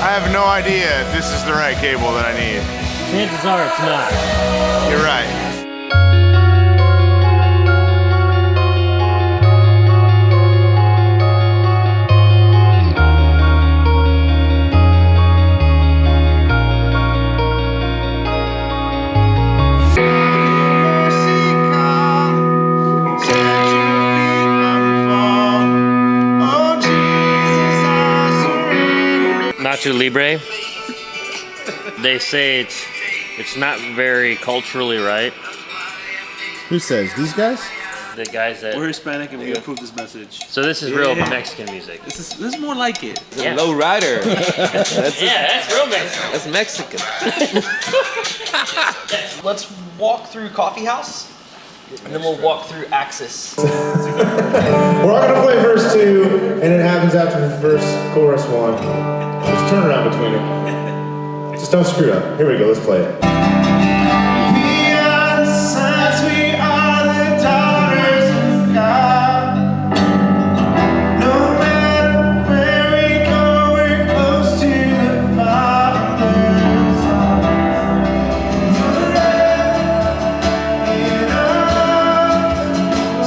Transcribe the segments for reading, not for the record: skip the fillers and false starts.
I have no idea if this is the right cable that I need. Chances are it's not. You're right. Nacho Libre. They say it's not very culturally right. Who says? These guys? The guys that We're Hispanic and we approve this message. So this is real Mexican music. This is more like it. Yeah. Low rider. That's real Mexican. That's Mexican. Let's walk through Coffee House, and then we'll walk through Axis. We're all gonna play verse 2, and it happens after the first chorus 1. Just turn around between them. Just don't screw up. Here we go, let's play it. We are the sons, we are the daughters of God. No matter where we go, we're close to the Father's arms. In us,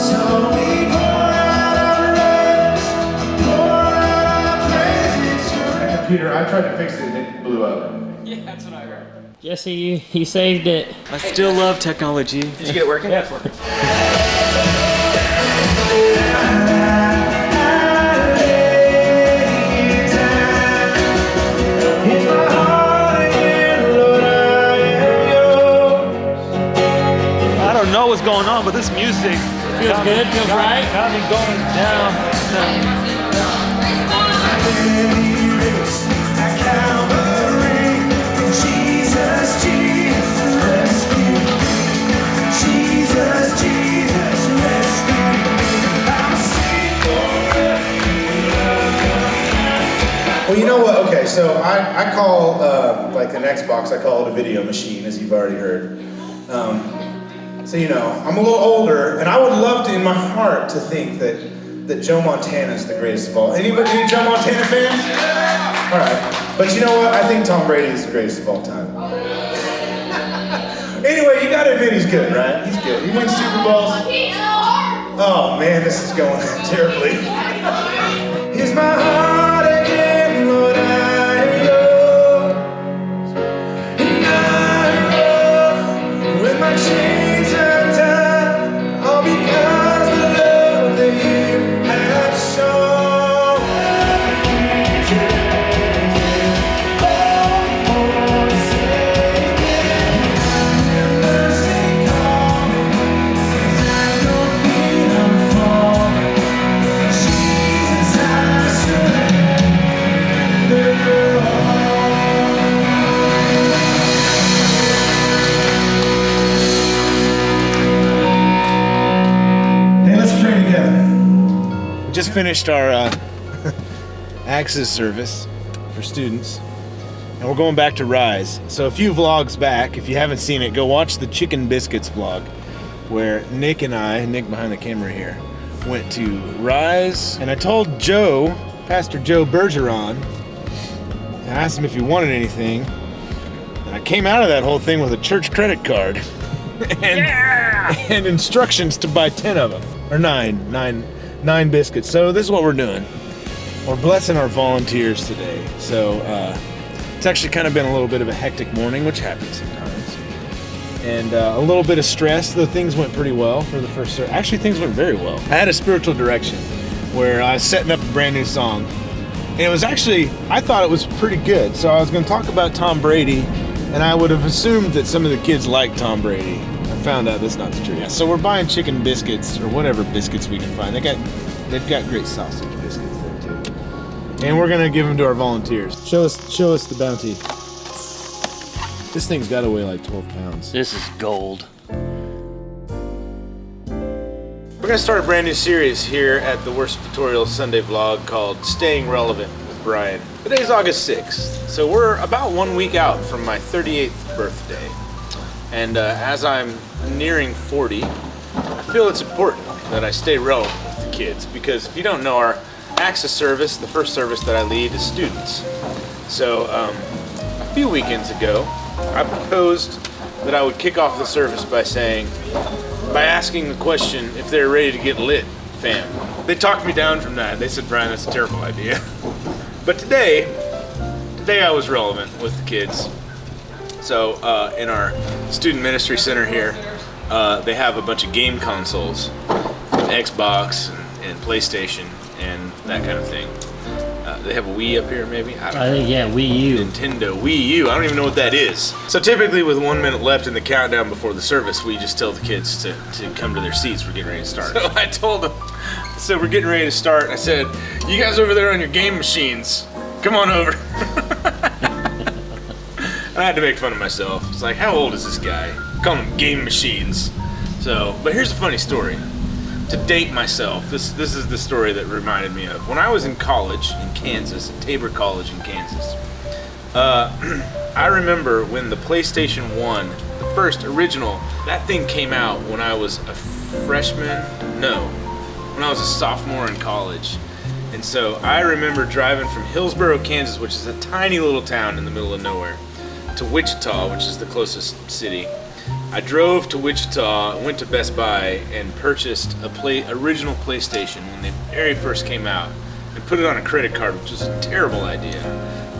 so we pour out our praise, pour out our praises. Computer, I tried to fix it and it blew up. Yeah, that's what I heard. Jesse, he saved it. I still love technology. Did you get it working? Yeah, it's working. I don't know what's going on, but this music Feels good, feels right. got me going down. Well, you know what? Okay, so I call like an Xbox, I call it a video machine, as you've already heard. So you know, I'm a little older, and I would love to, in my heart, to think that Joe Montana is the greatest of all. Anybody, any Joe Montana fans? All right, but you know what? I think Tom Brady is the greatest of all time. Anyway, you got to admit he's good, right? He's good. He wins Super Bowls. Oh man, this is going terribly. Here's my heart again, Lord, I am yours. And I know when my chains are done, all because the love that you have shown. Hey, let's pray together. We just finished our Axis service for students, and we're going back to Rise. So a few vlogs back, if you haven't seen it, go watch the Chicken Biscuits vlog, where Nick and I, Nick behind the camera here, went to Rise, and I told Joe, Pastor Joe Bergeron, I asked him if he wanted anything, and I came out of that whole thing with a church credit card and instructions to buy 10 of them, or nine biscuits. So this is what we're doing. We're blessing our volunteers today. So it's actually kind of been a little bit of a hectic morning, which happens sometimes. And a little bit of stress, though things went pretty well for the first service. Actually, things went very well. I had a spiritual direction where I was setting up a brand new song. And it was actually, I thought it was pretty good. So I was going to talk about Tom Brady, and I would have assumed that some of the kids like Tom Brady. I found out that's not the truth. Yeah, so we're buying chicken biscuits, or whatever biscuits we can find. They've got great sausage biscuits there too. And we're gonna give them to our volunteers. Show us the bounty. This thing's gotta weigh like 12 pounds. This is gold. We're gonna start a brand new series here at the Worshiptorial Sunday vlog called Staying Relevant with Brian. Today's August 6th, so we're about 1 week out from my 38th birthday. And as I'm nearing 40, I feel it's important that I stay relevant with the kids, because if you don't know, our Access service, the first service that I lead, is students. So a few weekends ago, I proposed that I would kick off the service by asking the question if they're ready to get lit, fam. They talked me down from that. They said, Brian, that's a terrible idea. But today I was relevant with the kids. So in our student ministry center here, they have a bunch of game consoles, Xbox and PlayStation and that kind of thing. They have a Wii up here, maybe? I don't know. Yeah, Wii U. Nintendo Wii U. I don't even know what that is. So typically with 1 minute left in the countdown before the service, we just tell the kids to come to their seats. We're getting ready to start. So I told them, so we're getting ready to start. I said, you guys over there on your game machines, come on over. I had to make fun of myself. It's like, how old is this guy? Calling them game machines. So, but here's a funny story. To date myself, this is the story that reminded me of when I was in college in Kansas, at Tabor College in Kansas. I remember when the PlayStation 1, the first original, that thing came out when I was a freshman. No, when I was a sophomore in college. And so I remember driving from Hillsboro, Kansas, which is a tiny little town in the middle of nowhere, to Wichita, which is the closest city. I drove to Wichita, went to Best Buy, and purchased original PlayStation when they very first came out, and put it on a credit card, which was a terrible idea.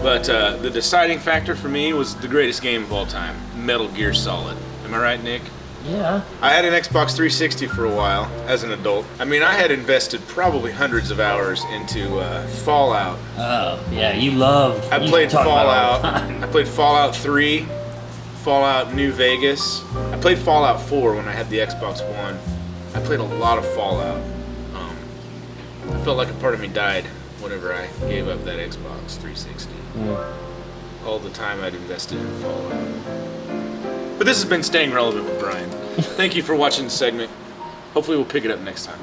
But the deciding factor for me was the greatest game of all time, Metal Gear Solid. Am I right, Nick? Yeah. I had an Xbox 360 for a while as an adult. I mean, I had invested probably hundreds of hours into Fallout. Oh, yeah, you loved. I played Fallout. I played Fallout 3. Fallout New Vegas. I played Fallout 4 when I had the Xbox One. I played a lot of Fallout. I felt like a part of me died whenever I gave up that Xbox 360. All the time I'd invested in Fallout. But this has been Staying Relevant with Brian. Thank you for watching the segment. Hopefully we'll pick it up next time.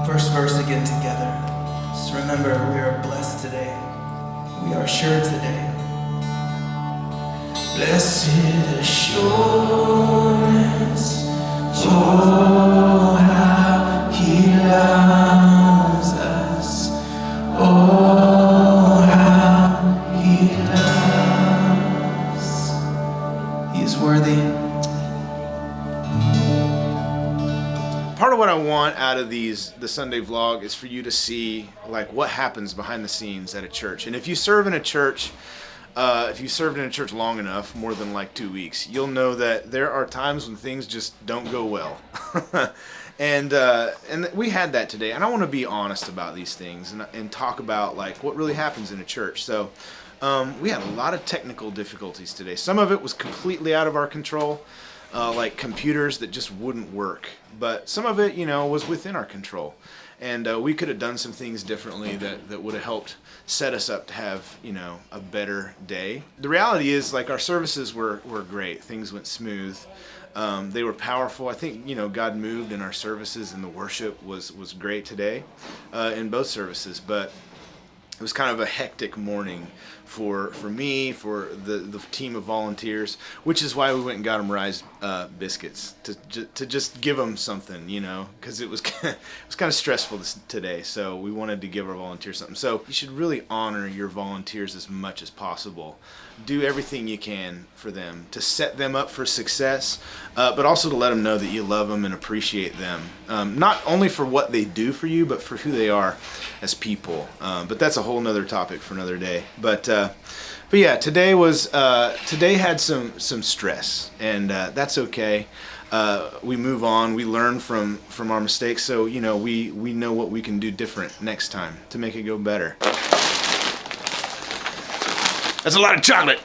First verse again together. Just remember, we are blessed today. We are sure today. Blessed assurance, oh, how he loves us. Oh, how he loves. He is worthy. Part of what I want out of the Sunday vlog is for you to see like what happens behind the scenes at a church. And if you serve in a church, if you served in a church long enough, more than like 2 weeks, you'll know that there are times when things just don't go well. and we had that today. And I want to be honest about these things and talk about like what really happens in a church. So we had a lot of technical difficulties today. Some of it was completely out of our control. Like computers that just wouldn't work, but some of it, was within our control, and we could have done some things differently that would have helped set us up to have, a better day. The reality is, like, our services were great. Things went smooth. They were powerful. I think, God moved in our services, and the worship was great today in both services, but it was kind of a hectic morning for me, for the team of volunteers, which is why we went and got them Rise biscuits to just give them something, because it was kind of stressful today. So we wanted to give our volunteers something. So you should really honor your volunteers as much as possible. Do everything you can for them to set them up for success, but also to let them know that you love them and appreciate them, not only for what they do for you, but for who they are as people. But that's a whole nother topic for another day. But yeah, today had some stress, and that's okay. We move on. We learn from our mistakes, so we know what we can do different next time to make it go better. That's a lot of chocolate.